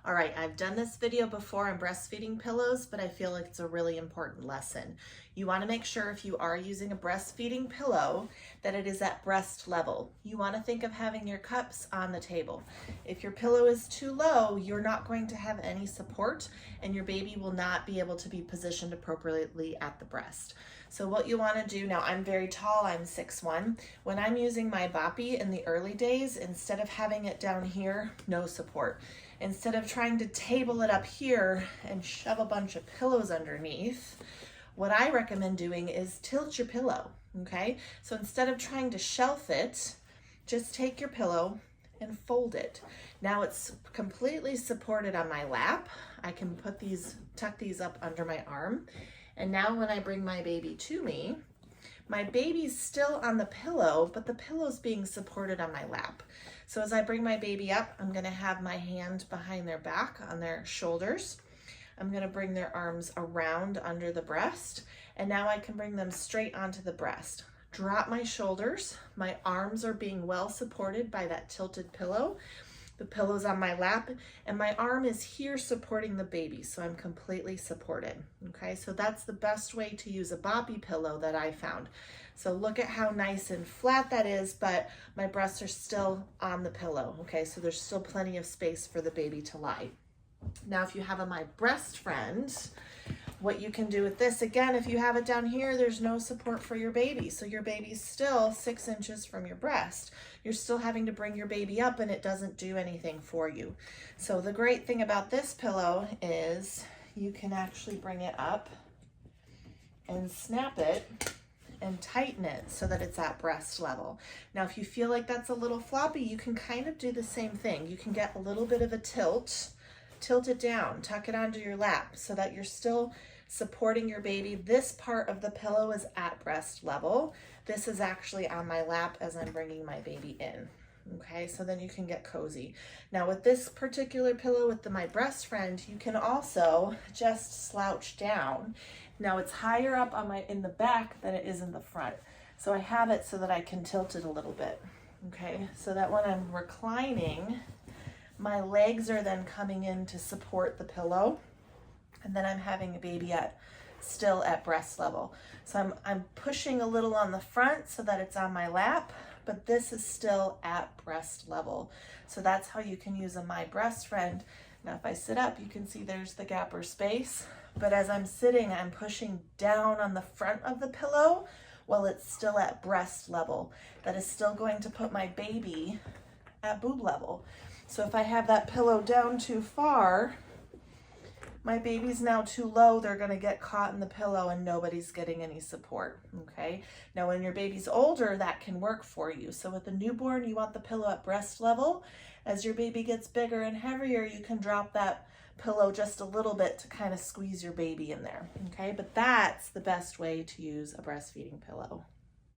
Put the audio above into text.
All right, I've done this video before on breastfeeding pillows, but I feel like it's a really important lesson. You want to make sure if you are using a breastfeeding pillow that it is at breast level. You want to think of having your cups on the table. If your pillow is too low, you're not going to have any support and your baby will not be able to be positioned appropriately at the breast. So what you want to do, now I'm very tall, I'm 6'1". When I'm using my Boppy in the early days, instead of having it down here, no support. Instead of trying to table it up here and shove a bunch of pillows underneath, what I recommend doing is tilt your pillow, okay? So instead of trying to shelf it, just take your pillow and fold it. Now it's completely supported on my lap. I can tuck these up under my arm. And now when I bring my baby to me, my baby's still on the pillow, but the pillow's being supported on my lap. So as I bring my baby up, I'm gonna have my hand behind their back on their shoulders. I'm gonna bring their arms around under the breast, and now I can bring them straight onto the breast. Drop my shoulders, my arms are being well supported by that tilted pillow. The pillow's on my lap, and my arm is here supporting the baby, so I'm completely supported, okay? So that's the best way to use a Boppy pillow that I found. So look at how nice and flat that is, but my breasts are still on the pillow, okay? So there's still plenty of space for the baby to lie. Now, if you have a My Breast Friend, what you can do with this, again, if you have it down here, there's no support for your baby. So your baby's still 6 inches from your breast. You're still having to bring your baby up and it doesn't do anything for you. So the great thing about this pillow is you can actually bring it up and snap it and tighten it so that it's at breast level. Now, if you feel like that's a little floppy, you can kind of do the same thing. You can get a little bit of a tilt it down, tuck it onto your lap so that you're still supporting your baby. This part of the pillow is at breast level. This is actually on my lap as I'm bringing my baby in. Okay, so then you can get cozy. Now with this particular pillow with the My Breast Friend, you can also just slouch down. Now it's higher up on in the back than it is in the front. So I have it so that I can tilt it a little bit. Okay, so that when I'm reclining, my legs are then coming in to support the pillow, and then I'm having a baby still at breast level. So I'm pushing a little on the front so that it's on my lap, but this is still at breast level. So that's how you can use a My Breast Friend. Now if I sit up, you can see there's the gap or space, but as I'm sitting, I'm pushing down on the front of the pillow while it's still at breast level. That is still going to put my baby at boob level. So if I have that pillow down too far, my baby's now too low, they're gonna get caught in the pillow and nobody's getting any support, okay? Now when your baby's older, that can work for you. So with the newborn, you want the pillow at breast level. As your baby gets bigger and heavier, you can drop that pillow just a little bit to kind of squeeze your baby in there, okay? But that's the best way to use a breastfeeding pillow.